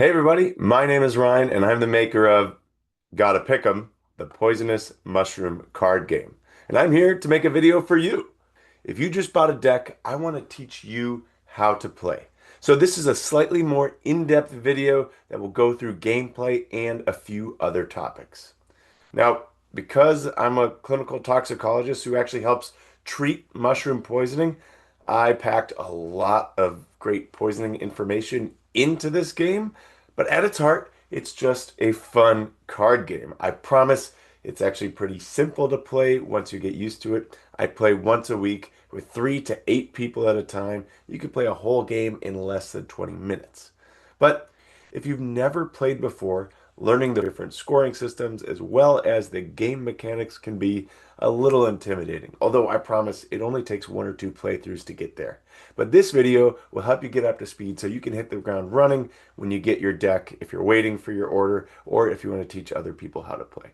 Hey everybody, my name is Ryan and I'm the maker of Gotta Pick'em, the poisonous mushroom card game. And I'm here to make a video for you. If you just bought a deck, I want to teach you how to play. So this is a slightly more in-depth video that will go through gameplay and a few other topics. Now, because I'm a clinical toxicologist who actually helps treat mushroom poisoning, I packed a lot of great poisoning information into this game, but at its heart, it's just a fun card game. I promise it's actually pretty simple to play once you get used to it. I play once a week with 3 to 8 people at a time. You can play a whole game in less than 20 minutes. But if you've never played before, learning the different scoring systems as well as the game mechanics can be a little intimidating, although I promise it only takes 1 or 2 playthroughs to get there. But this video will help you get up to speed so you can hit the ground running when you get your deck, if you're waiting for your order, or if you want to teach other people how to play.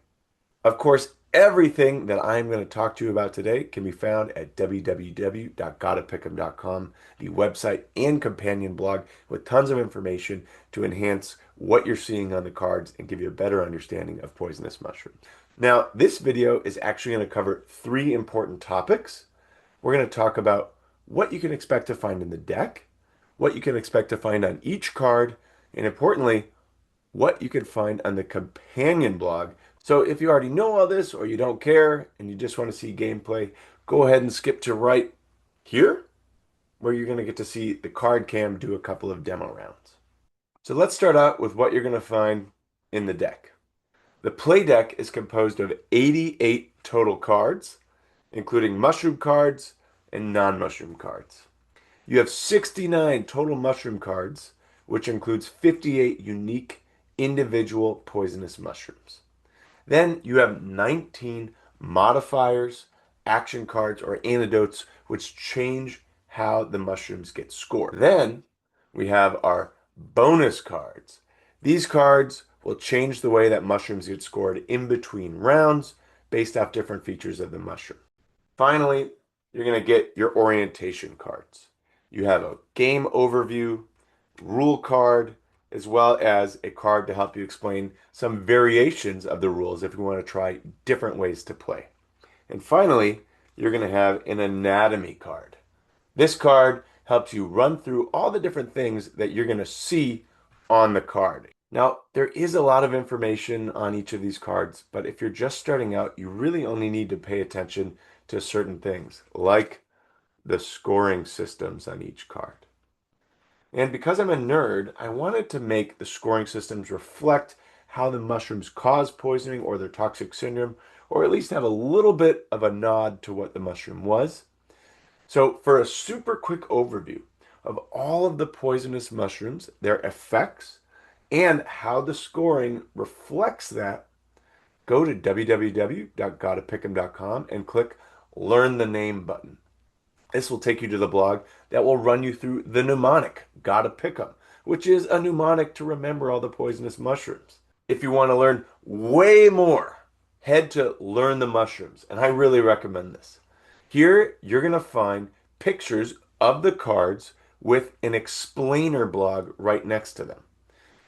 Of course, everything that I'm going to talk to you about today can be found at www.gottapiccem.com, the website and companion blog with tons of information to enhance what you're seeing on the cards and give you a better understanding of poisonous mushrooms. Now, this video is actually going to cover 3 important topics. We're going to talk about what you can expect to find in the deck, what you can expect to find on each card, and importantly, what you can find on the companion blog. So if you already know all this or you don't care and you just want to see gameplay, go ahead and skip to right here where you're going to get to see the card cam do a couple of demo rounds. So let's start out with what you're going to find in the deck. The play deck is composed of 88 total cards, including mushroom cards and non-mushroom cards. You have 69 total mushroom cards, which includes 58 unique individual poisonous mushrooms. Then you have 19 modifiers, action cards, or antidotes, which change how the mushrooms get scored. Then we have our bonus cards. These cards will change the way that mushrooms get scored in between rounds based off different features of the mushroom. Finally, you're going to get your orientation cards. You have a game overview, rule card, as well as a card to help you explain some variations of the rules if you want to try different ways to play. And finally, you're going to have an anatomy card. This card helps you run through all the different things that you're going to see on the card. Now, there is a lot of information on each of these cards, but if you're just starting out, you really only need to pay attention to certain things, like the scoring systems on each card. And because I'm a nerd, I wanted to make the scoring systems reflect how the mushrooms cause poisoning or their toxic syndrome, or at least have a little bit of a nod to what the mushroom was. So for a super quick overview of all of the poisonous mushrooms, their effects, and how the scoring reflects that, go to www.gottapiccem.com and click Learn the Name button. This will take you to the blog that will run you through the mnemonic, Gotta Pick 'em, which is a mnemonic to remember all the poisonous mushrooms. If you want to learn way more, head to Learn the Mushrooms, and I really recommend this. Here, you're going to find pictures of the cards with an explainer blog right next to them.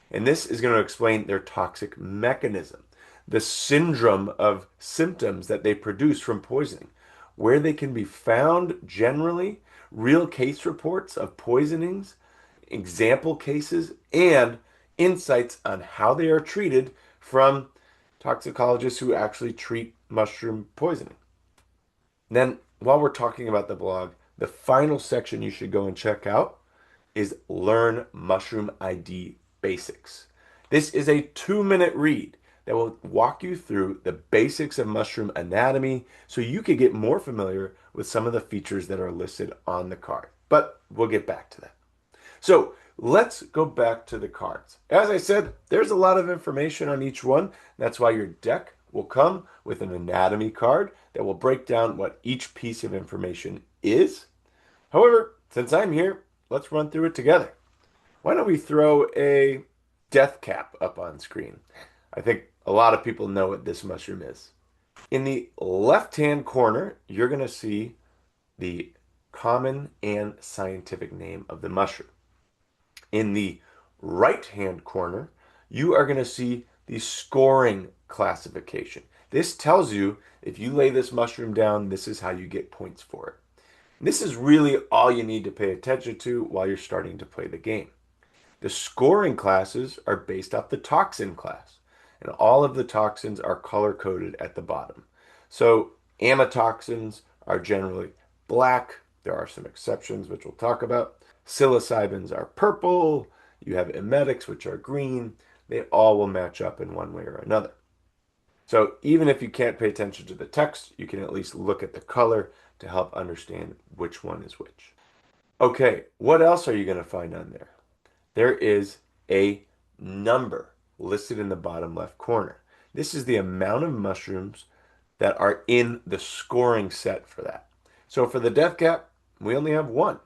And this is going to explain their toxic mechanism, the syndrome of symptoms that they produce from poisoning, where they can be found generally, real case reports of poisonings, example cases, and insights on how they are treated from toxicologists who actually treat mushroom poisoning. Then, while we're talking about the blog, the final section you should go and check out is Learn Mushroom ID Basics. This is a 2-minute read that will walk you through the basics of mushroom anatomy so you can get more familiar with some of the features that are listed on the card. But we'll get back to that. So let's go back to the cards. As I said, there's a lot of information on each one. That's why your deck will come with an anatomy card that will break down what each piece of information is. However, since I'm here, let's run through it together. Why don't we throw a death cap up on screen? I think a lot of people know what this mushroom is. In the left-hand corner, you're going to see the common and scientific name of the mushroom. In the right-hand corner, you are going to see the scoring classification. This tells you if you lay this mushroom down, this is how you get points for it. This is really all you need to pay attention to while you're starting to play the game. The scoring classes are based off the toxin class, and all of the toxins are color coded at the bottom. So amatoxins are generally black. There are some exceptions, which we'll talk about. Psilocybins are purple. You have emetics, which are green. They all will match up in one way or another. So even if you can't pay attention to the text, you can at least look at the color to help understand which one is which. Okay, what else are you going to find on there? There is a number listed in the bottom left corner. This is the amount of mushrooms that are in the scoring set for that. So for the death cap, we only have one.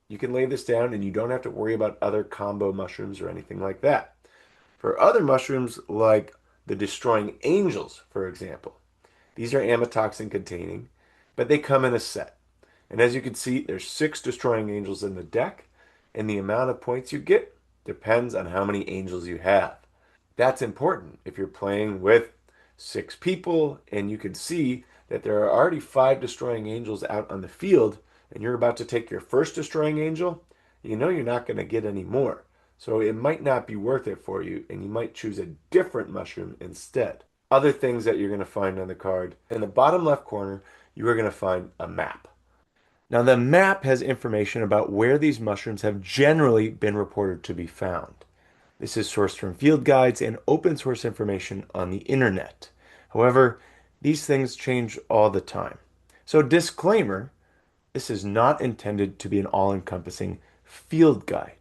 You can lay this down and you don't have to worry about other combo mushrooms or anything like that. For other mushrooms like the destroying angels, for example, these are amatoxin containing, but they come in a set. And as you can see, there's 6 destroying angels in the deck, and the amount of points you get depends on how many angels you have. That's important if you're playing with 6 people and you can see that there are already 5 destroying angels out on the field and you're about to take your first destroying angel, you know you're not going to get any more. So it might not be worth it for you and you might choose a different mushroom instead. Other things that you're going to find on the card, in the bottom left corner, you are going to find a map. Now, the map has information about where these mushrooms have generally been reported to be found. This is sourced from field guides and open source information on the internet. However, these things change all the time. So, disclaimer, this is not intended to be an all-encompassing field guide.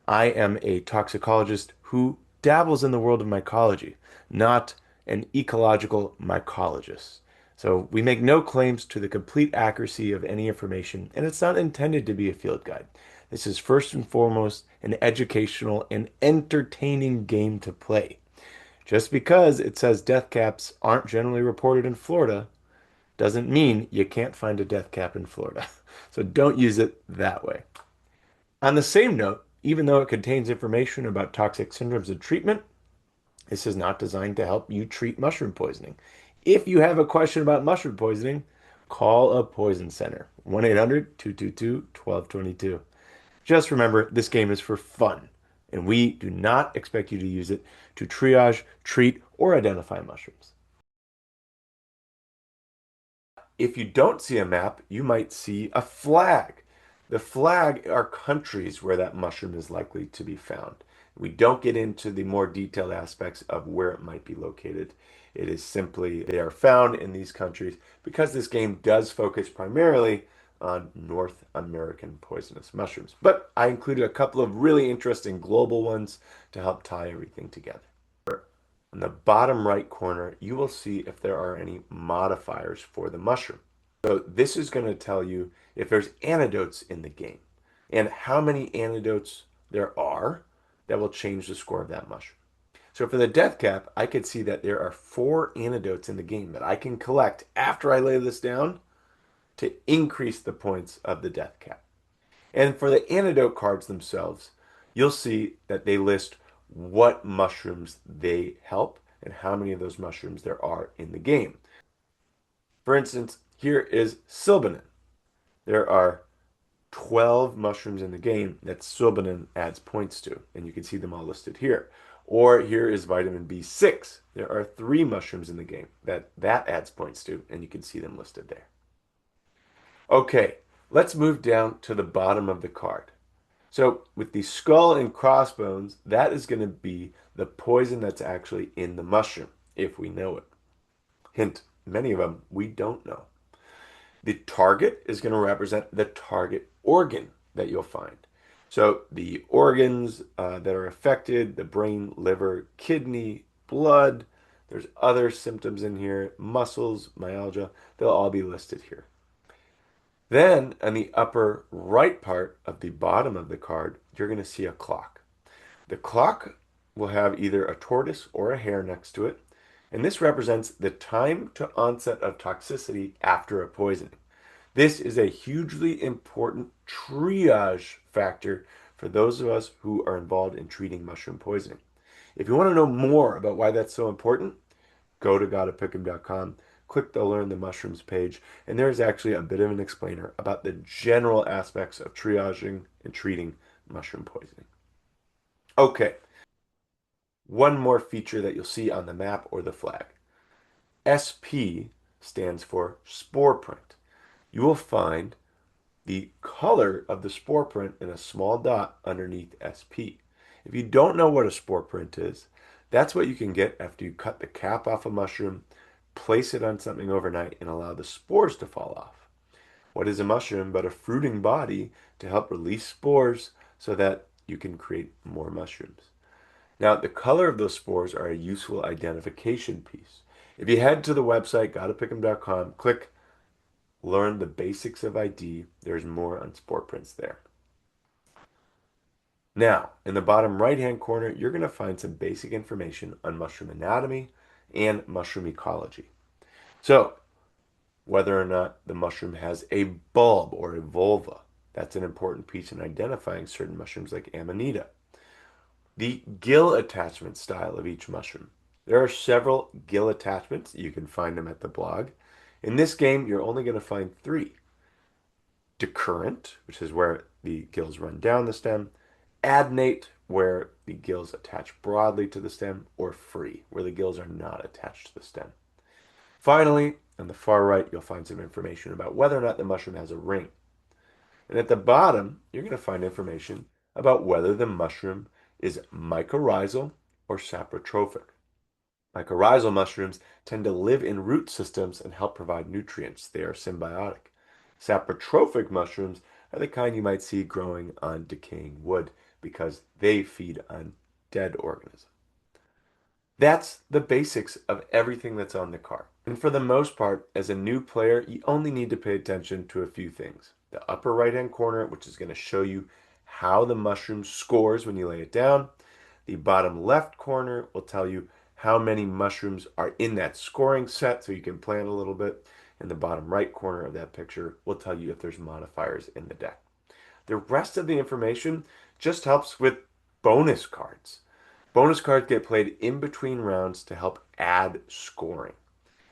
I am a toxicologist who dabbles in the world of mycology, not an ecological mycologist. So we make no claims to the complete accuracy of any information, and it's not intended to be a field guide. This is first and foremost an educational and entertaining game to play. Just because it says death caps aren't generally reported in Florida doesn't mean you can't find a death cap in Florida. So don't use it that way. On the same note, even though it contains information about toxic syndromes and treatment, this is not designed to help you treat mushroom poisoning. If you have a question about mushroom poisoning, call a poison center, 1-800-222-1222. Just remember, this game is for fun, and we do not expect you to use it to triage, treat, or identify mushrooms. If you don't see a map, you might see a flag. The flag are countries where that mushroom is likely to be found. We don't get into the more detailed aspects of where it might be located. It is simply they are found in these countries because this game does focus primarily on North American poisonous mushrooms. But I included a couple of really interesting global ones to help tie everything together. In the bottom right corner, you will see if there are any modifiers for the mushroom. So this is going to tell you if there's antidotes in the game and how many antidotes there are that will change the score of that mushroom. So for the death cap, I could see that there are 4 antidotes in the game that I can collect after I lay this down to increase the points of the death cap. And for the antidote cards themselves, you'll see that they list what mushrooms they help and how many of those mushrooms there are in the game. For instance, here is Sylvanin. There are 12 mushrooms in the game that Sylvanin adds points to, and you can see them all listed here. Or here is vitamin B6. There are 3 mushrooms in the game that adds points to, and you can see them listed there. Okay, let's move down to the bottom of the card. So with the skull and crossbones, that is going to be the poison that's actually in the mushroom, if we know it. Hint, many of them we don't know. The target is going to represent the target organ that you'll find. So the organs that are affected, the brain, liver, kidney, blood, there's other symptoms in here, muscles, myalgia, they'll all be listed here. Then on the upper right part of the bottom of the card, you're going to see a clock. The clock will have either a tortoise or a hare next to it, and this represents the time to onset of toxicity after a poisoning. This is a hugely important triage factor for those of us who are involved in treating mushroom poisoning. If you want to know more about why that's so important, go to GOTTAPICCEM.com, click the Learn the Mushrooms page, and there's actually a bit of an explainer about the general aspects of triaging and treating mushroom poisoning. Okay, one more feature that you'll see on the map or the flag. SP stands for spore print. You will find the color of the spore print in a small dot underneath SP. If you don't know what a spore print is, that's what you can get after you cut the cap off a mushroom, place it on something overnight, and allow the spores to fall off. What is a mushroom but a fruiting body to help release spores so that you can create more mushrooms? Now, the color of those spores are a useful identification piece. If you head to the website, gottapick'em.com, click Learn the Basics of ID, there's more on spore prints there. Now, in the bottom right-hand corner, you're going to find some basic information on mushroom anatomy and mushroom ecology. So, whether or not the mushroom has a bulb or a vulva, that's an important piece in identifying certain mushrooms like Amanita. The gill attachment style of each mushroom. There are several gill attachments. You can find them at the blog. In this game, you're only going to find 3. Decurrent, which is where the gills run down the stem. Adnate, where the gills attach broadly to the stem. Or free, where the gills are not attached to the stem. Finally, on the far right, you'll find some information about whether or not the mushroom has a ring. And at the bottom, you're going to find information about whether the mushroom is mycorrhizal or saprotrophic. Mycorrhizal mushrooms tend to live in root systems and help provide nutrients. They are symbiotic. Saprotrophic mushrooms are the kind you might see growing on decaying wood because they feed on dead organisms. That's the basics of everything that's on the card. And for the most part, as a new player, you only need to pay attention to a few things. The upper right-hand corner, which is going to show you how the mushroom scores when you lay it down. The bottom left corner will tell you how many mushrooms are in that scoring set so you can plan a little bit. And the bottom right corner of that picture will tell you if there's modifiers in the deck. The rest of the information just helps with bonus cards. Bonus cards get played in between rounds to help add scoring.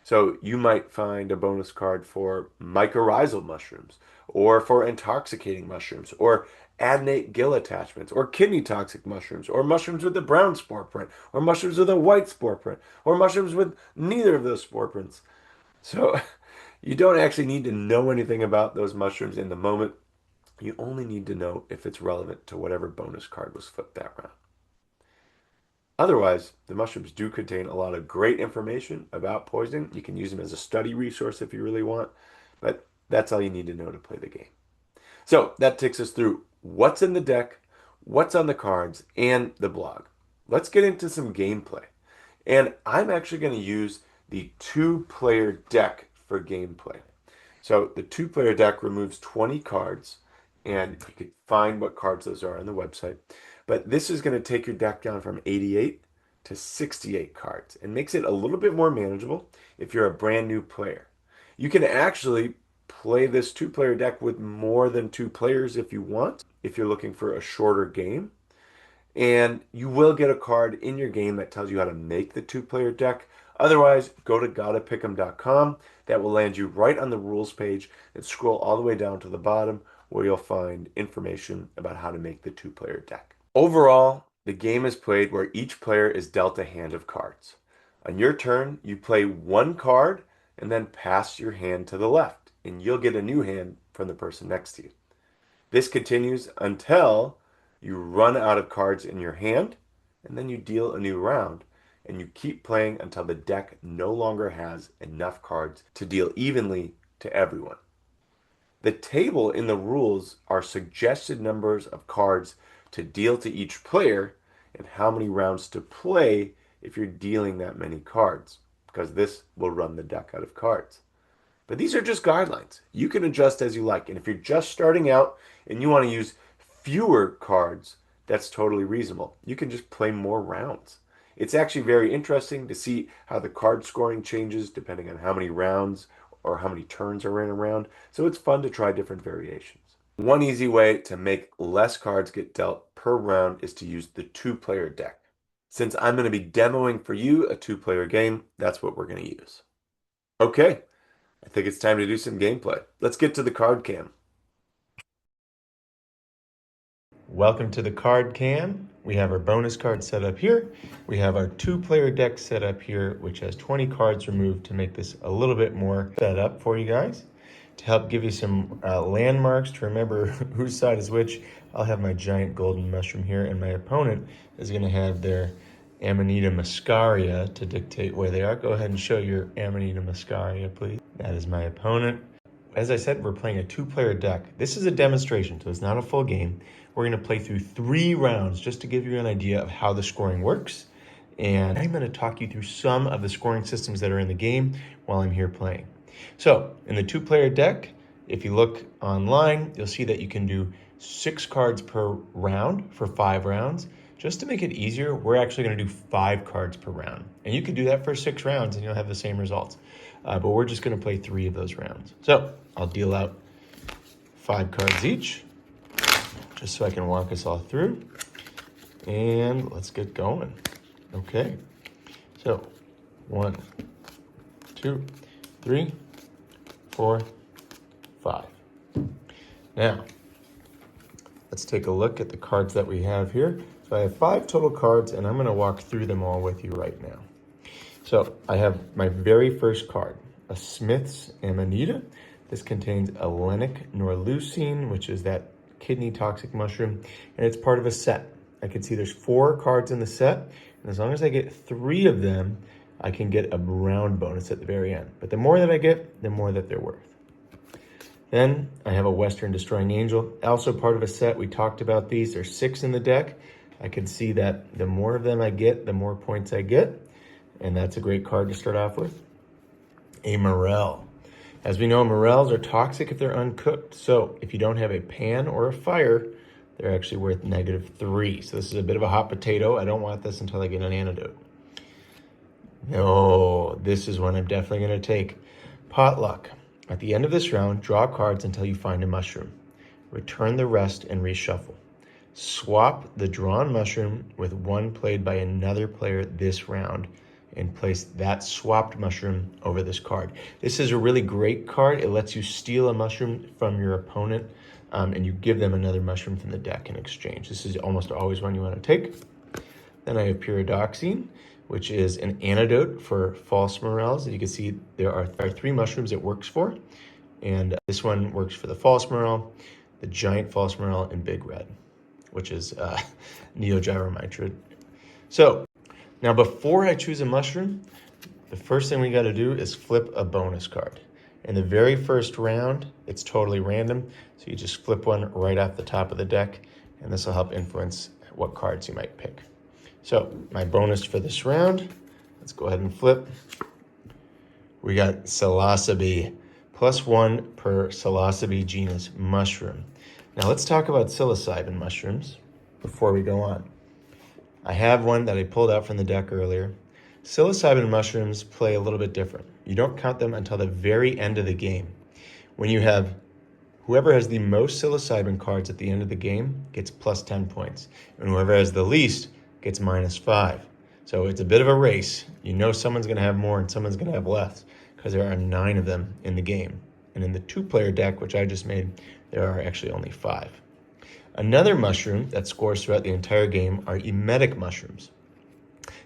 So you might find a bonus card for mycorrhizal mushrooms, or for intoxicating mushrooms, or adnate gill attachments, or kidney toxic mushrooms, or mushrooms with a brown spore print, or mushrooms with a white spore print, or mushrooms with neither of those spore prints. So you don't actually need to know anything about those mushrooms in the moment. You only need to know if it's relevant to whatever bonus card was flipped that round. Otherwise, the mushrooms do contain a lot of great information about poisoning. You can use them as a study resource if you really want, but that's all you need to know to play the game. So that takes us through what's in the deck, what's on the cards, and the blog. Let's get into some gameplay. And I'm actually going to use the 2-player deck for gameplay. So the 2-player deck removes 20 cards, and you can find what cards those are on the website. But this is going to take your deck down from 88 to 68 cards and makes it a little bit more manageable if you're a brand new player. You can actually play this 2-player deck with more than 2 players if you want, if you're looking for a shorter game. And you will get a card in your game that tells you how to make the 2-player deck. Otherwise, go to gottapick'em.com. That will land you right on the rules page and scroll all the way down to the bottom where you'll find information about how to make the 2-player deck. Overall, the game is played where each player is dealt a hand of cards. On your turn, you play 1 card and then pass your hand to the left, and you'll get a new hand from the person next to you. This continues until you run out of cards in your hand, and then you deal a new round, and you keep playing until the deck no longer has enough cards to deal evenly to everyone. The table in the rules are suggested numbers of cards to deal to each player and how many rounds to play if you're dealing that many cards, because this will run the deck out of cards. But these are just guidelines. You can adjust as you like. And if you're just starting out and you want to use fewer cards, that's totally reasonable. You can just play more rounds. It's actually very interesting to see how the card scoring changes depending on how many rounds or how many turns are in a round. So it's fun to try different variations. One easy way to make less cards get dealt per round is to use the two-player deck. Since I'm going to be demoing for you a two-player game, that's what we're going to use. Okay, I think it's time to do some gameplay. Let's get to the card cam. Welcome to the card cam. We have our bonus card set up here. We have our two-player deck set up here, which has 20 cards removed to make this a little bit more set up for you guys. To help give you some landmarks to remember whose side is which, I'll have my giant golden mushroom here, and my opponent is going to have their Amanita muscaria to dictate where they are. Go ahead and show your Amanita muscaria, please. That is my opponent. As I said, we're playing a two-player deck. This is a demonstration, so it's not a full game. We're going to play through 3 rounds just to give you an idea of how the scoring works. And I'm going to talk you through some of the scoring systems that are in the game while I'm here playing. So, in the two-player deck, if you look online, you'll see that you can do 6 cards per round for 5 rounds. Just to make it easier, we're actually going to do 5 cards per round. And you could do that for 6 rounds and you'll have the same results. But we're just going to play 3 of those rounds. So, I'll deal out 5 cards each, just so I can walk us all through. And let's get going. Okay. So, 1, 2, 3, 4, 5. Now, let's take a look at the cards that we have here. So I have 5 total cards, and I'm going to walk through them all with you right now. So I have my very first card, a Smith's Amanita. This contains Alenic norlucine, which is that kidney toxic mushroom, and it's part of a set. I can see there's 4 cards in the set, and as long as I get 3 of them, I can get a round bonus at the very end. But the more that I get, the more that they're worth. Then I have a Western Destroying Angel, also part of a set. We talked about these. There's 6 in the deck. I can see that the more of them I get, the more points I get. And that's a great card to start off with. A Morel. As we know, morels are toxic if they're uncooked. So if you don't have a pan or a fire, they're actually worth -3. So this is a bit of a hot potato. I don't want this until I get an antidote. No, this is one I'm definitely going to take. Potluck. At the end of this round, draw cards until you find a mushroom. Return the rest and reshuffle. Swap the drawn mushroom with one played by another player this round and place that swapped mushroom over this card. This is a really great card. It lets you steal a mushroom from your opponent and you give them another mushroom from the deck in exchange. This is almost always one you want to take. Then I have Pyridoxine, which is an antidote for false morels. As you can see, there are 3 mushrooms it works for. And this one works for the false morel, the giant false morel, and big red, which is neogyromytrid. So now before I choose a mushroom, the first thing we got to do is flip a bonus card. In the very first round, it's totally random. So you just flip one right off the top of the deck, and this will help influence what cards you might pick. So my bonus for this round, let's go ahead and flip. We got psilocybe, +1 per psilocybe genus mushroom. Now let's talk about psilocybin mushrooms before we go on. I have one that I pulled out from the deck earlier. Psilocybin mushrooms play a little bit different. You don't count them until the very end of the game. When you have whoever has the most psilocybin cards at the end of the game gets +10 points, and whoever has the least gets -5. So it's a bit of a race. You know someone's going to have more and someone's going to have less because there are 9 of them in the game. And in the 2-player deck, which I just made, there are actually only 5. Another mushroom that scores throughout the entire game are emetic mushrooms.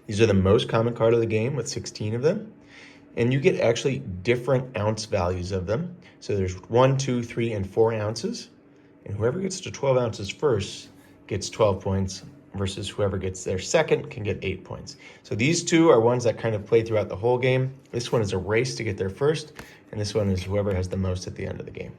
These are the most common card of the game with 16 of them. And you get actually different ounce values of them. So there's 1, 2, 3, and 4 ounces. And whoever gets to 12 ounces first gets 12 points versus whoever gets there second can get 8 points. So these 2 are ones that kind of play throughout the whole game. This one is a race to get there first, and this one is whoever has the most at the end of the game.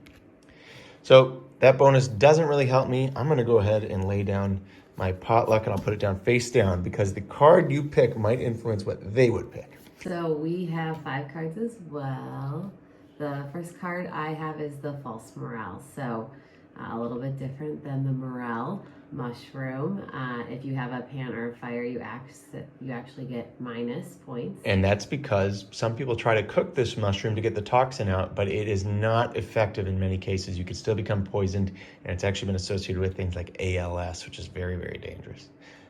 So that bonus doesn't really help me. I'm going to go ahead and lay down my potluck, and I'll put it down face down because the card you pick might influence what they would pick. So we have 5 cards as well. The first card I have is the false morale. So a little bit different than the morale. mushroom. If you have a pan or a fire, you actually get minus points. And that's because some people try to cook this mushroom to get the toxin out, but it is not effective in many cases. You could still become poisoned, and it's actually been associated with things like ALS, which is very, very dangerous.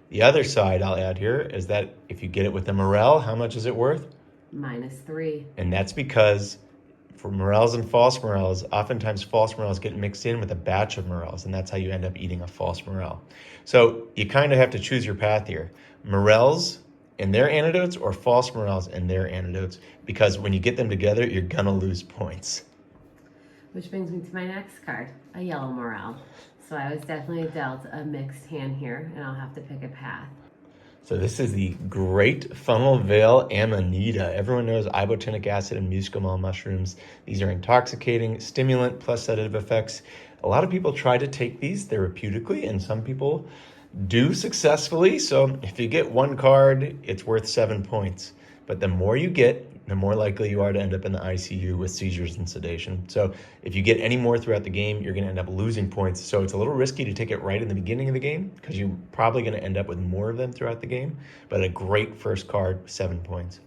The other side I'll add here is that if you get it with a morel, how much is it worth? -3. And that's because for morels and false morels, oftentimes false morels get mixed in with a batch of morels, and that's how you end up eating a false morel. So you kind of have to choose your path here. Morels and their antidotes, or false morels and their antidotes, because when you get them together, you're gonna lose points. Which brings me to my next card, a yellow morel. So I was definitely dealt a mixed hand here, and I'll have to pick a path. So this is the Great Funnel Veil Amanita. Everyone knows ibotenic acid and muscimol mushrooms. These are intoxicating, stimulant plus sedative effects. A lot of people try to take these therapeutically, and some people do successfully. So if you get one card, it's worth 7 points. But the more you get, the more likely you are to end up in the ICU with seizures and sedation. So if you get any more throughout the game, you're going to end up losing points. So it's a little risky to take it right in the beginning of the game because you're probably going to end up with more of them throughout the game. But a great first card, 7 points.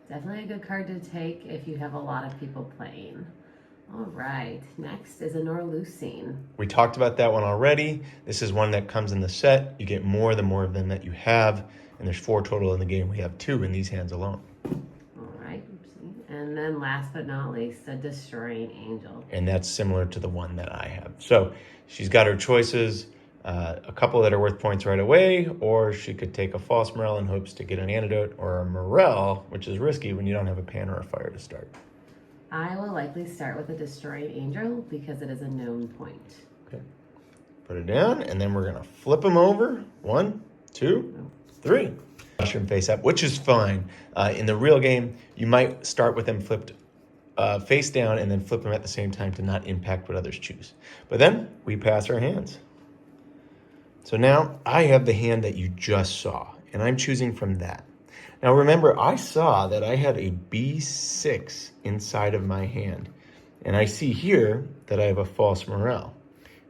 Definitely a good card to take if you have a lot of people playing. All right, next is a norlucine. We talked about that one already. This is one that comes in the set. You get more the more of them that you have. And there's 4 total in the game. We have 2 in these hands alone. And then last but not least, a destroying angel. And that's similar to the one that I have. So she's got her choices, a couple that are worth points right away, or she could take a false morel in hopes to get an antidote, or a morel, which is risky when you don't have a pan or a fire to start. I will likely start with a destroying angel because it is a known point. Okay. Put it down, and then we're going to flip them over. 1, 2, 3. Mushroom face up, which is fine. In the real game, you might start with them flipped face down and then flip them at the same time to not impact what others choose. But then we pass our hands. So now I have the hand that you just saw, and I'm choosing from that. Now remember, I saw that I had a B6 inside of my hand, and I see here that I have a false morel.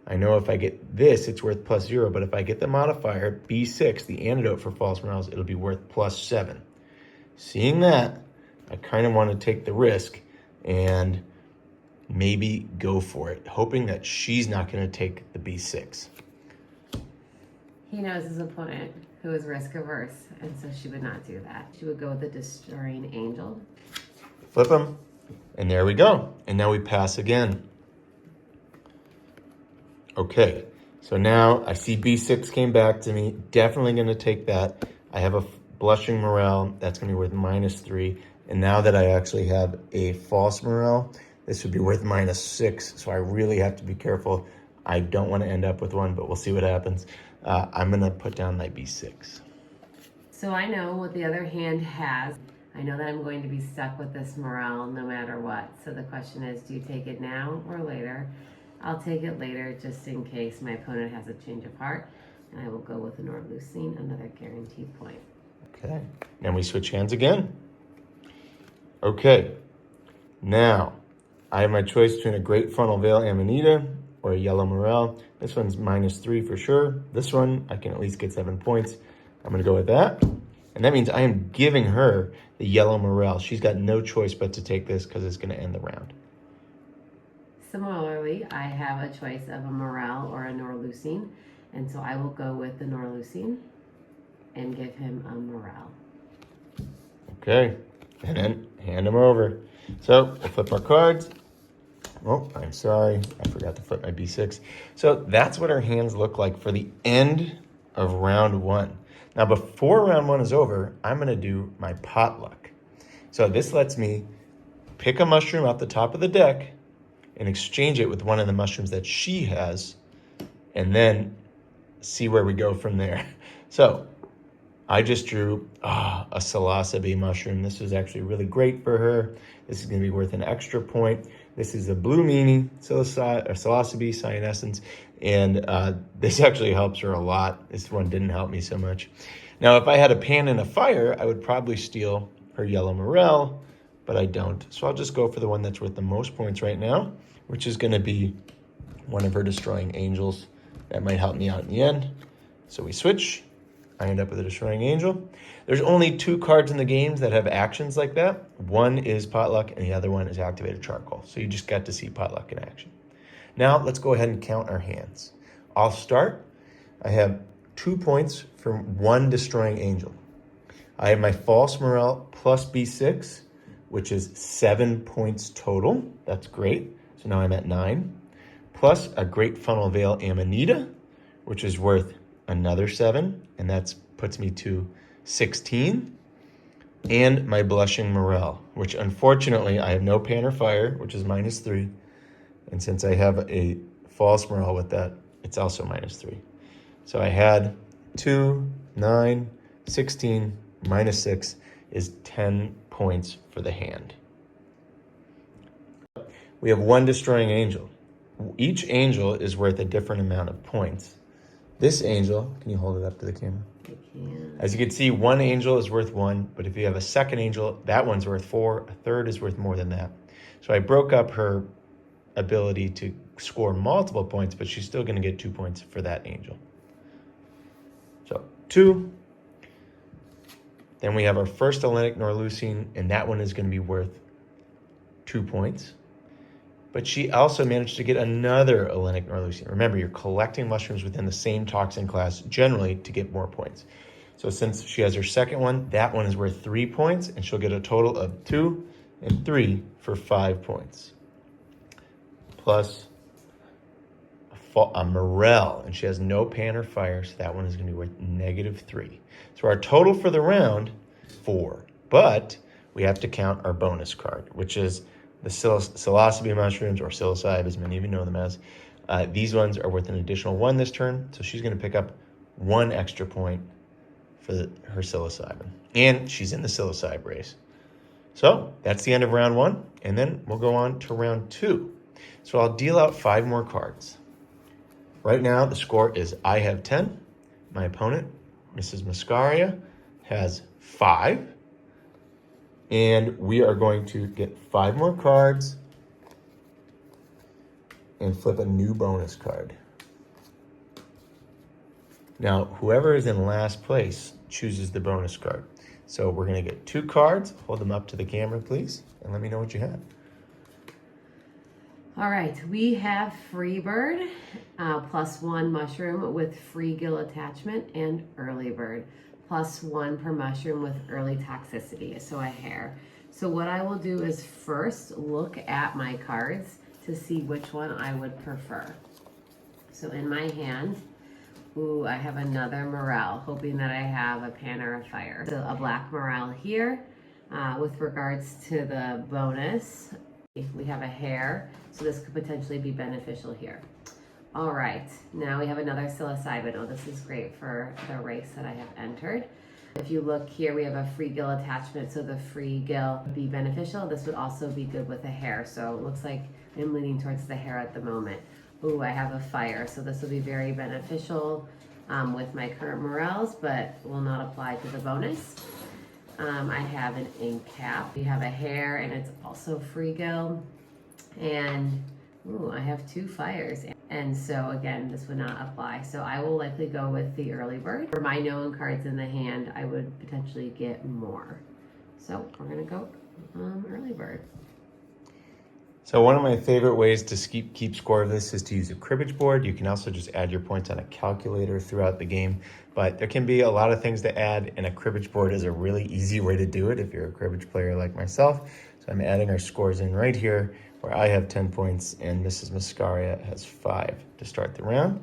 I know if I get this, it's worth +0, but if I get the modifier B6, the antidote for false morels, it'll be worth +7. Seeing that, I kind of want to take the risk and maybe go for it, hoping that she's not going to take the B6. He knows his opponent, who is risk averse, and so she would not do that. She would go with the destroying angel. Flip them, and there we go. And now we pass again. Okay, so now I see B6 came back to me. Definitely going to take that. I have a blushing morel. That's going to be worth -3. And now that I actually have a false morel, this would be worth -6. So I really have to be careful. I don't want to end up with one, but we'll see what happens. I'm going to put down my B6. So I know what the other hand has. I know that I'm going to be stuck with this morel no matter what. So the question is, do you take it now or later? I'll take it later just in case my opponent has a change of heart. And I will go with a norlucine, another guaranteed point. Okay, now we switch hands again. Okay, now I have my choice between a Great Funnel Veil Amanita or a yellow morel. This one's -3 for sure. This one, I can at least get 7 points. I'm gonna go with that. And that means I am giving her the yellow morel. She's got no choice but to take this because it's gonna end the round. Similarly, I have a choice of a morel or a norlucine, and so I will go with the norlucine and give him a morel. Okay, and then hand them over. So we'll flip our cards. Oh, I'm sorry, I forgot to flip my B6. So that's what our hands look like for the end of round 1. Now before round 1 is over, I'm gonna do my potluck. So this lets me pick a mushroom off the top of the deck and exchange it with one of the mushrooms that she has, and then see where we go from there. So I just drew a psilocybe mushroom. This is actually really great for her. This is gonna be worth an extra point. This is a blue meanie, psilocybe cyanescens, and this actually helps her a lot. This one didn't help me so much. Now, if I had a pan and a fire, I would probably steal her yellow morel, but I don't. So I'll just go for the one that's worth the most points right now, which is gonna be one of her destroying angels. That might help me out in the end. So we switch. I end up with a Destroying Angel. There's only 2 cards in the games that have actions like that. One is Potluck and the other one is Activated Charcoal. So you just got to see Potluck in action. Now let's go ahead and count our hands. I'll start. I have 2 points from 1 Destroying Angel. I have my False Morale plus B6, which is 7 points total. That's great. So now I'm at 9. Plus a Great Funnel Veil Amanita, which is worth another 7, and that puts me to 16. And my Blushing Morel, which unfortunately I have no Pan or Fire, which is -3. And since I have a False Morel with that, it's also -3. So I had 2, 9, 16, -6 is 10 points for the hand. We have 1 Destroying Angel. Each angel is worth a different amount of points. This angel, can you hold it up to the camera? I can. As you can see, 1 angel is worth 1, but if you have a second angel, that one's worth 4. A third is worth more than that. So I broke up her ability to score multiple points, but she's still going to get 2 points for that angel. So 2. Then we have our first Hellenic Norlucine, and that one is going to be worth 2 points. But she also managed to get another Hellenic Norlucine. Remember, you're collecting mushrooms within the same toxin class generally to get more points. So since she has her second one, that one is worth 3 points, and she'll get a total of 2 and 3 for 5 points. Plus a Morel, and she has no Pan or Fire, so that one is going to be worth -3. So our total for the round, 4. But we have to count our bonus card, which is the psilocybe mushrooms, or psilocybe, as many of you know them as. These ones are worth an additional 1 this turn, so she's going to pick up 1 extra point for her psilocybin. And she's in the psilocybe race. So that's the end of round 1, and then we'll go on to round 2. So I'll deal out 5 more cards. Right now, the score is I have 10. My opponent, Mrs. Mascaria, has 5. And we are going to get 5 more cards and flip a new bonus card. Now, whoever is in last place chooses the bonus card. So we're going to get 2 cards. Hold them up to the camera, please, and let me know what you have. All right, we have Freebird, +1 mushroom with free gill attachment, and Early Bird, +1 per mushroom with early toxicity, so a hair. So what I will do is first look at my cards to see which one I would prefer. So in my hand, ooh, I have another Morel, hoping that I have a Pan or a Fire. So a black Morel here. With regards to the bonus, we have a hair, so this could potentially be beneficial here. All right, now we have another psilocybin. Oh, this is great for the race that I have entered. If you look here, we have a free gill attachment, so the free gill would be beneficial. This would also be good with a hair, so it looks like I'm leaning towards the hair at the moment. Ooh, I have a Fire, so this will be very beneficial with my current morels, but will not apply to the bonus. I have an ink cap. We have a hair, and it's also free gill. And ooh, I have 2 Fires. And so again, this would not apply. So I will likely go with the Early Bird. For my known cards in the hand, I would potentially get more. So we're gonna go Early Bird. So one of my favorite ways to keep score of this is to use a cribbage board. You can also just add your points on a calculator throughout the game, but there can be a lot of things to add, and a cribbage board is a really easy way to do it if you're a cribbage player like myself. So I'm adding our scores in right here, where I have 10 points and Mrs. Mascaria has 5 to start the round.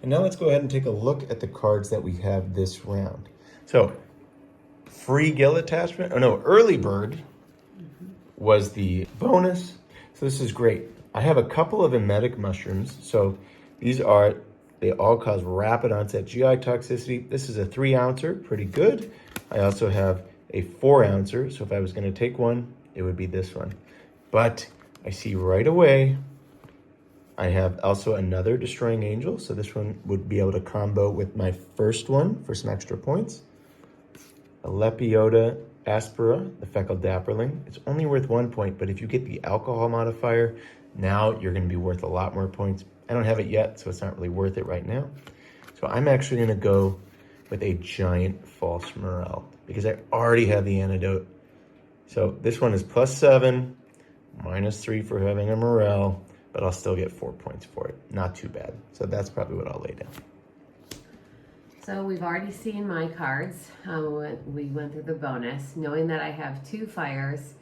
And now let's go ahead and take a look at the cards that we have this round. So free gill attachment, Early Bird was the bonus. So this is great. I have a couple of emetic mushrooms. So they all cause rapid onset GI toxicity. This is a 3-ouncer, pretty good. I also have a 4-ouncer. So if I was gonna take one, it would be this one. But I see right away, I have also another Destroying Angel. So this one would be able to combo with my first one for some extra points. A Lepiota Aspera, the Feckled Dapperling. It's only worth 1 point, but if you get the alcohol modifier, now you're going to be worth a lot more points. I don't have it yet, so it's not really worth it right now. So I'm actually going to go with a giant false morale because I already have the antidote. So this one is +7, -3 for having a morale, but I'll still get 4 points for it. Not too bad. So that's probably what I'll lay down. So we've already seen my cards. We went through the bonus. Knowing that I have 2 fires,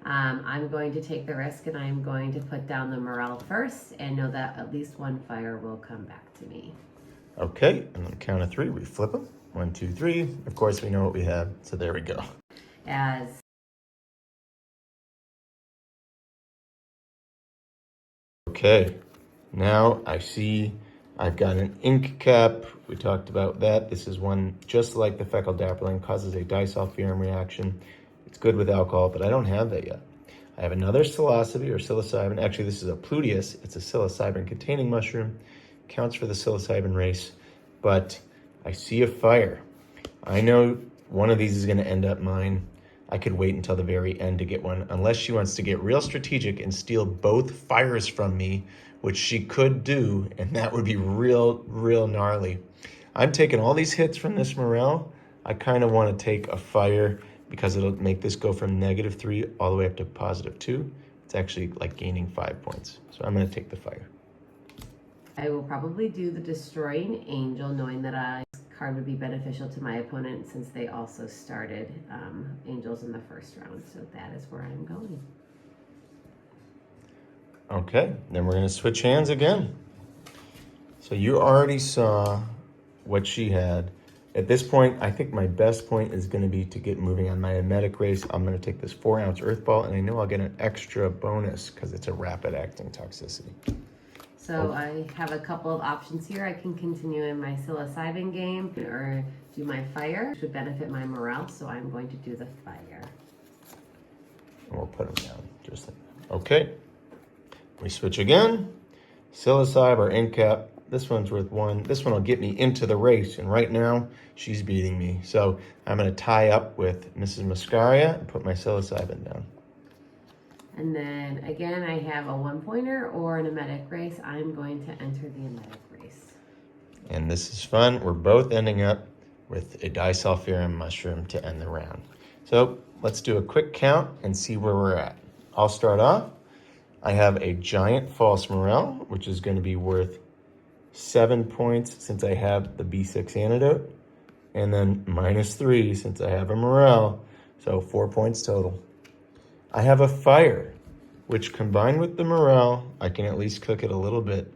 I'm going to take the risk and I'm going to put down the morale first and know that at least 1 fire will come back to me. Okay, and on the count of 3, we flip them. 1, 2, 3. Of course, we know what we have, so there we go. As Okay, now I see I've got an ink cap. We talked about that. This is one just like the phenyldaprolene, causes a disulfiram reaction. It's good with alcohol, but I don't have that yet. I have another psilocybe or psilocybin. Actually, this is a pluteus. It's a psilocybin-containing mushroom. Counts for the psilocybin race, but I see a fire. I know one of these is going to end up mine. I could wait until the very end to get one, unless she wants to get real strategic and steal both fires from me, which she could do, and that would be real gnarly. I'm taking all these hits from this morale. I kind of want to take a fire because it'll make this go from -3 all the way up to +2. It's actually like gaining 5 points. So I'm going to take the fire. I will probably do the Destroying Angel, knowing that this card would be beneficial to my opponent since they also started angels in the first round. So that is where I'm going. Okay, then we're going to switch hands again. So you already saw what she had. At this point, I think my best point is going to be to get moving on my emetic race. I'm going to take this 4-ounce earth ball, and I know I'll get an extra bonus because it's a rapid-acting toxicity. So I have a couple of options here. I can continue in my psilocybin game or do my fire, which would benefit my morale. So I'm going to do the fire. And we'll put them down just like that. Okay. We switch again. Psilocybe or ink cap. This one's worth 1. This one will get me into the race. And right now, she's beating me. So I'm going to tie up with Mrs. Muscaria and put my psilocybin down. And then again, I have a 1-pointer or an emetic race. I'm going to enter the emetic race. And this is fun. We're both ending up with a disulfiram mushroom to end the round. So let's do a quick count and see where we're at. I'll start off. I have a giant false morale, which is going to be worth 7 points since I have the B6 antidote. And then -3 since I have a morale. So 4 points total. I have a fire, which combined with the morale, I can at least cook it a little bit.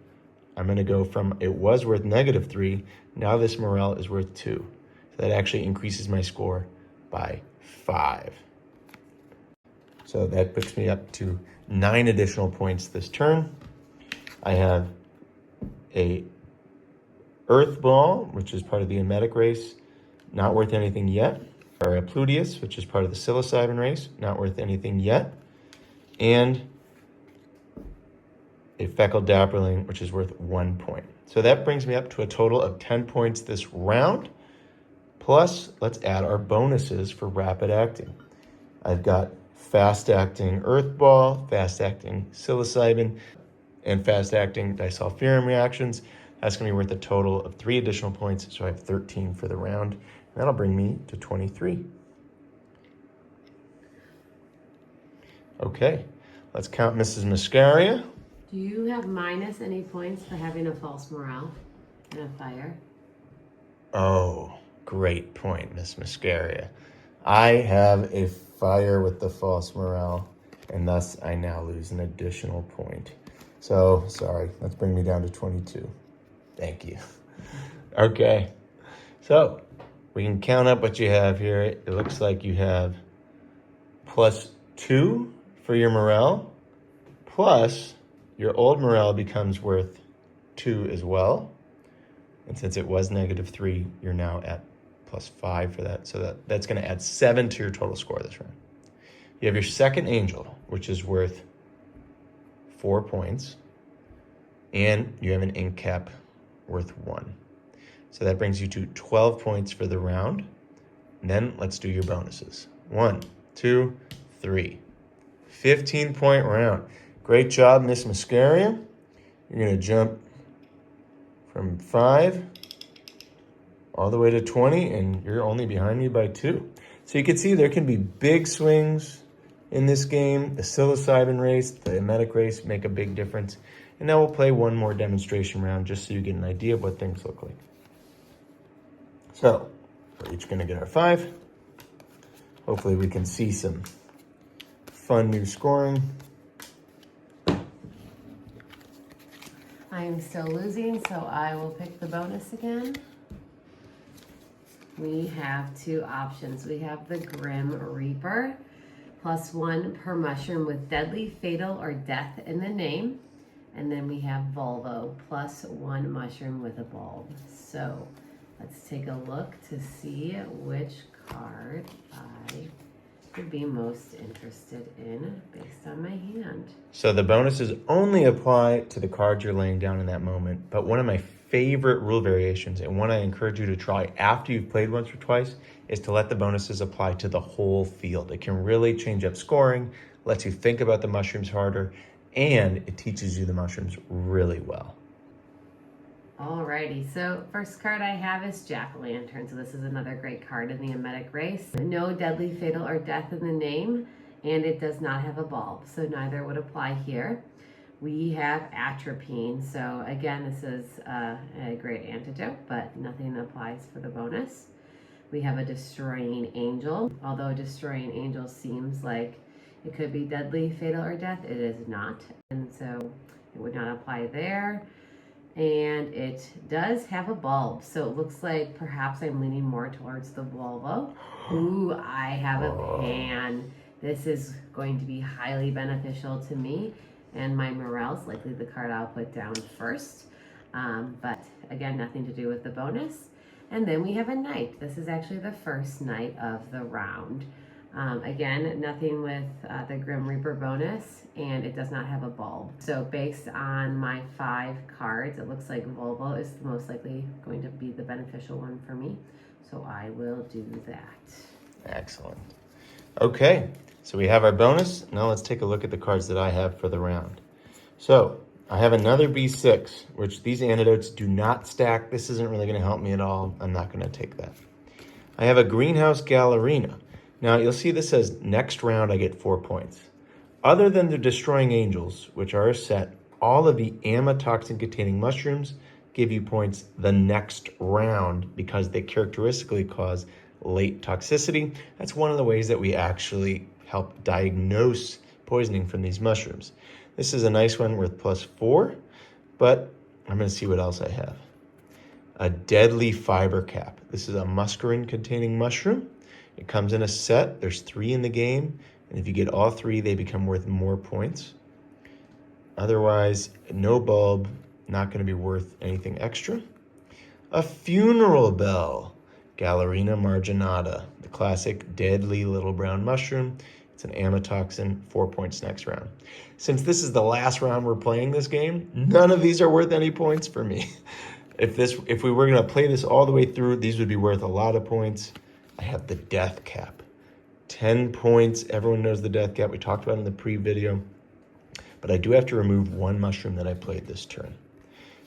I'm going to go from, it was worth -3, now this morale is worth 2. So that actually increases my score by 5. So that puts me up to 9 additional points this turn. I have a earth ball, which is part of the emetic race, not worth anything yet. Or a pluteus, which is part of the psilocybin race, not worth anything yet. And a phenyldaprolene, which is worth 1 point. So that brings me up to a total of 10 points this round. Plus, let's add our bonuses for rapid acting. I've got fast acting earth ball, fast acting psilocybin, and fast acting disulfiram reactions. That's going to be worth a total of 3 additional points. So I have 13 for the round. That'll bring me to 23. Okay, let's count Mrs. Muscaria. Do you have minus any points for having a false morale and a fire? Oh, great point, Miss Muscaria. I have a fire with the false morale, and thus I now lose an additional point. So, sorry, let's bring me down to 22. Thank you. Okay, so we can count up what you have here. It looks like you have +2 for your morale, plus your old morale becomes worth 2 as well. And since it was -3, you're now at +5 for that. So that's going to add 7 to your total score this round. You have your second angel, which is worth 4 points. And you have an ink cap worth 1. So that brings you to 12 points for the round. And then let's do your bonuses. 1, 2, 3. 15-point round. Great job, Miss Muscaria. You're going to jump from 5 all the way to 20, and you're only behind me by 2. So you can see there can be big swings in this game. The psilocybin race, the emetic race make a big difference. And now we'll play one more demonstration round just so you get an idea of what things look like. So we're each gonna get our 5. Hopefully we can see some fun new scoring. I am still losing, so I will pick the bonus again. We have 2 options. We have the Grim Reaper, +1 per mushroom with deadly, fatal, or death in the name. And then we have Volvo, +1 mushroom with a bulb. So let's take a look to see which card I would be most interested in based on my hand. So the bonuses only apply to the cards you're laying down in that moment. But one of my favorite rule variations, and one I encourage you to try after you've played once or twice, is to let the bonuses apply to the whole field. It can really change up scoring, lets you think about the mushrooms harder, and it teaches you the mushrooms really well. Alrighty, so first card I have is Jack-o'-lantern. So this is another great card in the emetic race. No deadly, fatal, or death in the name, and it does not have a bulb, so neither would apply here. We have atropine. So again, this is a great antidote, but nothing applies for the bonus. We have a destroying angel. Although destroying angel seems like it could be deadly, fatal, or death, it is not, and so it would not apply there. And it does have a bulb, so it looks like perhaps I'm leaning more towards the Volvo. Ooh, I have a pan. This is going to be highly beneficial to me and my morels, likely the card I'll put down first. But again, nothing to do with the bonus. And then we have a knight. This is actually the first knight of the round. Again, nothing with the Grim Reaper bonus, and it does not have a bulb. So based on my 5 cards, it looks like Volvo is the most likely going to be the beneficial one for me. So I will do that. Excellent. Okay, so we have our bonus. Now let's take a look at the cards that I have for the round. So I have another B6, which these antidotes do not stack. This isn't really going to help me at all. I'm not going to take that. I have a Greenhouse Gallerina. Now, you'll see this says next round I get 4 points. Other than the Destroying Angels, which are a set, all of the amatoxin-containing mushrooms give you points the next round because they characteristically cause late toxicity. That's one of the ways that we actually help diagnose poisoning from these mushrooms. This is a nice one worth +4, but I'm going to see what else I have. A Deadly Fiber Cap. This is a muscarine-containing mushroom. It comes in a set. There's 3 in the game, and if you get all 3, they become worth more points. Otherwise, no bulb, not going to be worth anything extra. A Funeral Bell, Gallerina marginata, the classic deadly little brown mushroom. It's an amatoxin, 4 points next round. Since this is the last round we're playing this game, none of these are worth any points for me. If we were going to play this all the way through, these would be worth a lot of points. I have the Death Cap, 10 points. Everyone knows the Death Cap. We talked about it in the pre-video, but I do have to remove 1 mushroom that I played this turn.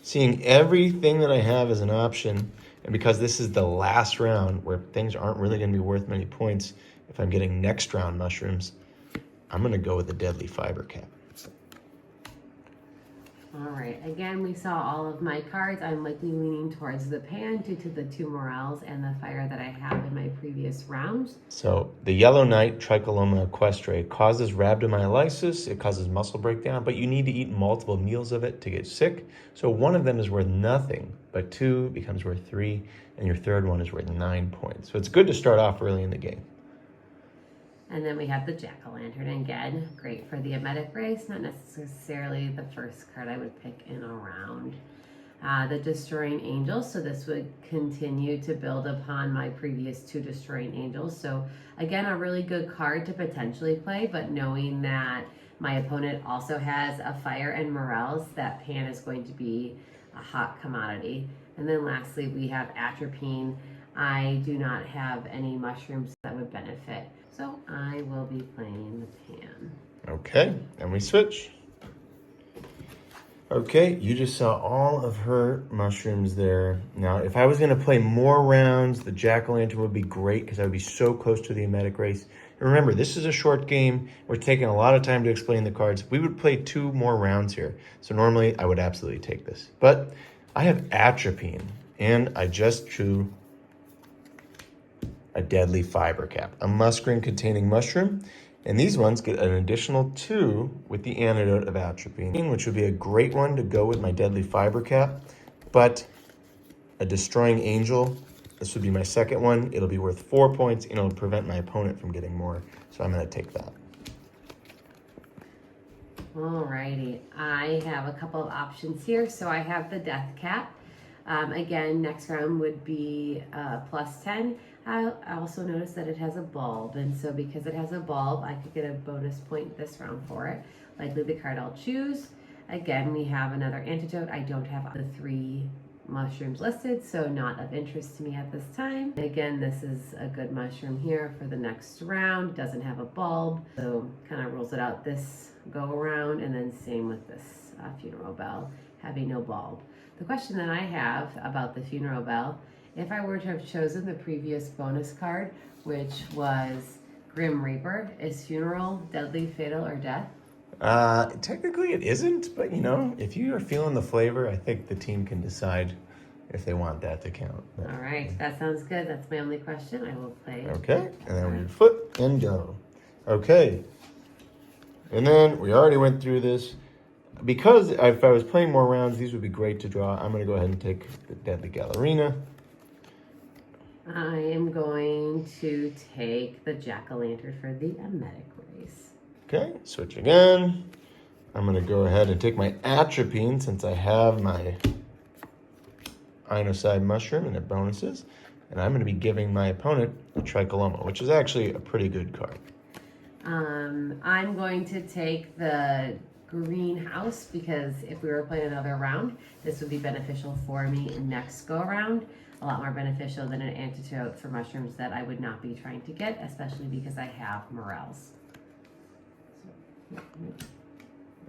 Seeing everything that I have as an option, and because this is the last round where things aren't really going to be worth many points, if I'm getting next round mushrooms, I'm going to go with the Deadly Fiber Cap. All right, again, we saw all of my cards. I'm likely leaning towards the pan due to the 2 morels and the fire that I have in my previous rounds. So the Yellow Knight, Tricholoма equestrae, causes rhabdomyolysis. It causes muscle breakdown, but you need to eat multiple meals of it to get sick. So 1 of them is worth nothing, but 2 becomes worth 3, and your 3rd one is worth 9 points. So it's good to start off early in the game. And then we have the Jack-o'-lantern again, great for the emetic race, not necessarily the first card I would pick in a round. The Destroying Angels, so this would continue to build upon my previous 2 Destroying Angels. So again, a really good card to potentially play, but knowing that my opponent also has a fire and morels, that pan is going to be a hot commodity. And then lastly, we have atropine. I do not have any mushrooms that would benefit, so I will be playing the pan. Okay, and we switch. Okay, you just saw all of her mushrooms there. Now, if I was going to play more rounds, the jack-o'-lantern would be great because I would be so close to the emetic race. And remember, this is a short game. We're taking a lot of time to explain the cards. We would play 2 more rounds here. So normally, I would absolutely take this. But I have atropine, and I just drew a deadly fiber cap, a muscarine-containing mushroom. And these ones get an additional 2 with the antidote of atropine, which would be a great one to go with my deadly fiber cap. But a destroying angel, this would be my second one. It'll be worth 4 points, and it'll prevent my opponent from getting more. So I'm going to take that. Alrighty, I have a couple of options here. So I have the death cap. Again, next round would be plus 10. I also noticed that it has a bulb, and so because it has a bulb, I could get a bonus point this round for it. Likely the card I'll choose. Again, we have another antidote. I don't have the 3 mushrooms listed, so not of interest to me at this time. Again, this is a good mushroom here for the next round. Doesn't have a bulb, so kind of rules it out this go around, and then same with this funeral bell having no bulb. The question that I have about the funeral bell, if I were to have chosen the previous bonus card, which was Grim Reaper, is funeral deadly, fatal, or death? Technically it isn't, but you know, if you are feeling the flavor, I think the team can decide if they want that to count. But, all right, that sounds good. That's my only question. I will play. Okay, and then we flip and go. Okay, and then we already went through this. Because if I was playing more rounds, these would be great to draw. I'm going to go ahead and take the Deadly Gallerina. I am going to take the jack-o'-lantern for the emetic race. Okay, switch again. I'm going to go ahead and take my atropine since I have my inoside mushroom and it bonuses. And I'm going to be giving my opponent a tricoloma, which is actually a pretty good card. I'm going to take the greenhouse because if we were playing another round, this would be beneficial for me next go around. A lot more beneficial than an antidote for mushrooms that I would not be trying to get, especially because I have morels.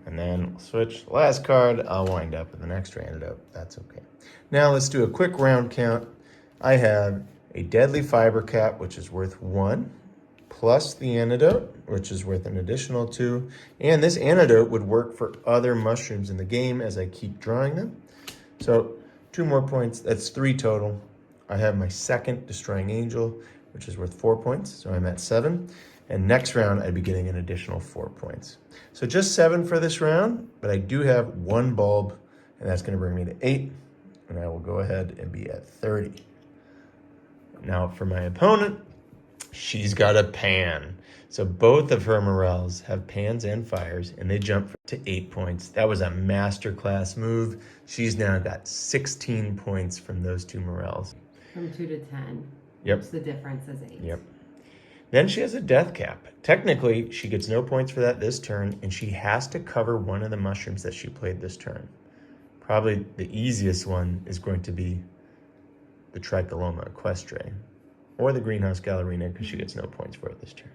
And then we'll switch. Last card, I'll wind up with an extra antidote. That's okay. Now let's do a quick round count. I have a deadly fiber cap, which is worth 1, plus the antidote, which is worth an additional 2. And this antidote would work for other mushrooms in the game as I keep drawing them. So 2 more points, that's 3 total. I have my second destroying angel, which is worth 4 points, so I'm at 7. And next round, I'd be getting an additional 4 points. So just 7 for this round, but I do have 1 bulb, and that's gonna bring me to 8, and I will go ahead and be at 30. Now for my opponent, she's got a pan. So both of her morels have pans and fires, and they jump to 8 points. That was a masterclass move. She's now got 16 points from those 2 morels. From 2 to 10. Yep. What's the difference is 8. Yep. Then she has a death cap. Technically, she gets no points for that this turn, and she has to cover one of the mushrooms that she played this turn. Probably the easiest one is going to be the Tricoloma Equestre, or the Greenhouse Gallerina, because she gets no points for it this turn.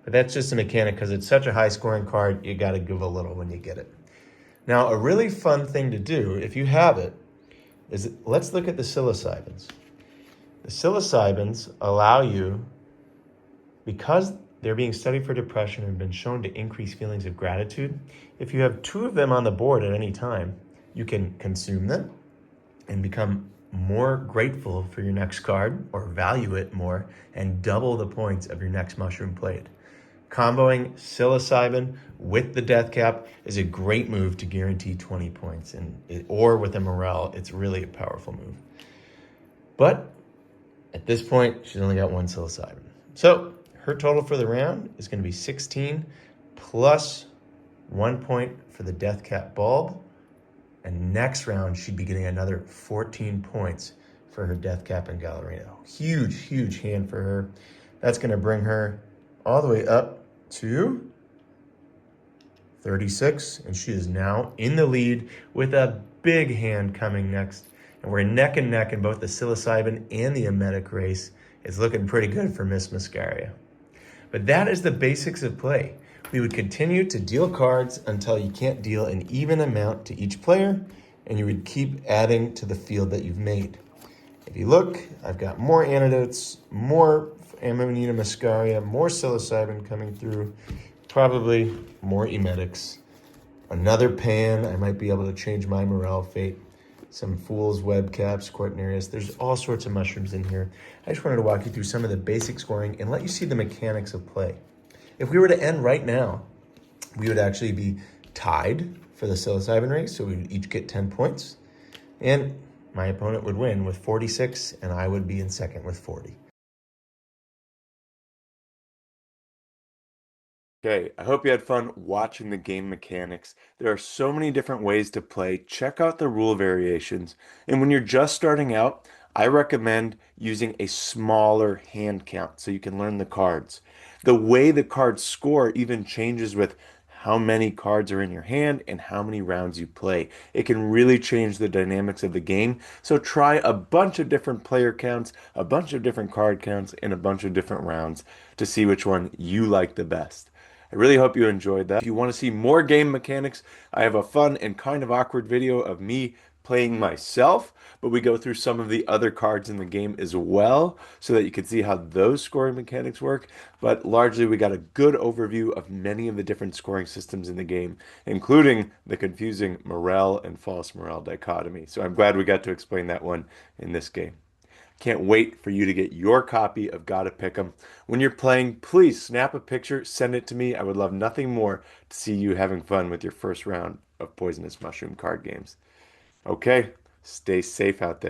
But that's just a mechanic, because it's such a high-scoring card, you got to give a little when you get it. Now, a really fun thing to do, if you have it, is let's look at the psilocybins. The psilocybins allow you, because they're being studied for depression and been shown to increase feelings of gratitude, if you have 2 of them on the board at any time, you can consume them and become more grateful for your next card, or value it more, and double the points of your next mushroom played. Comboing psilocybin with the death cap is a great move to guarantee 20 points, or with a morale, it's really a powerful move. But at this point, she's only got 1 psilocybin. So her total for the round is going to be 16 plus 1 point for the death cap bulb. And next round, she'd be getting another 14 points for her death cap and Gallerina. Huge, huge hand for her. That's going to bring her all the way up to 36. And she is now in the lead with a big hand coming next. And we're neck and neck in both the psilocybin and the emetic race. It's looking pretty good for Miss Mascaria. But that is the basics of play. We would continue to deal cards until you can't deal an even amount to each player, and you would keep adding to the field that you've made. If you look, I've got more antidotes, more Amanita muscaria, more psilocybin coming through, probably more emetics. Another pan, I might be able to change my morale fate. Some fool's web caps, Cortinarius. There's all sorts of mushrooms in here. I just wanted to walk you through some of the basic scoring and let you see the mechanics of play. If we were to end right now, we would actually be tied for the psilocybin race, so we would each get 10 points. And my opponent would win with 46, and I would be in second with 40. Okay, I hope you had fun watching the game mechanics. There are so many different ways to play. Check out the rule variations. And when you're just starting out, I recommend using a smaller hand count so you can learn the cards. The way the cards score even changes with how many cards are in your hand and how many rounds you play. It can really change the dynamics of the game. So try a bunch of different player counts, a bunch of different card counts, and a bunch of different rounds to see which one you like the best. I really hope you enjoyed that. If you want to see more game mechanics, I have a fun and kind of awkward video of me playing myself, but we go through some of the other cards in the game as well so that you can see how those scoring mechanics work. But largely, we got a good overview of many of the different scoring systems in the game, including the confusing morale and false morale dichotomy. So I'm glad we got to explain that one in this game. Can't wait for you to get your copy of Gotta Pick'em. When you're playing, please snap a picture, send it to me. I would love nothing more to see you having fun with your first round of poisonous mushroom card games. Okay, stay safe out there.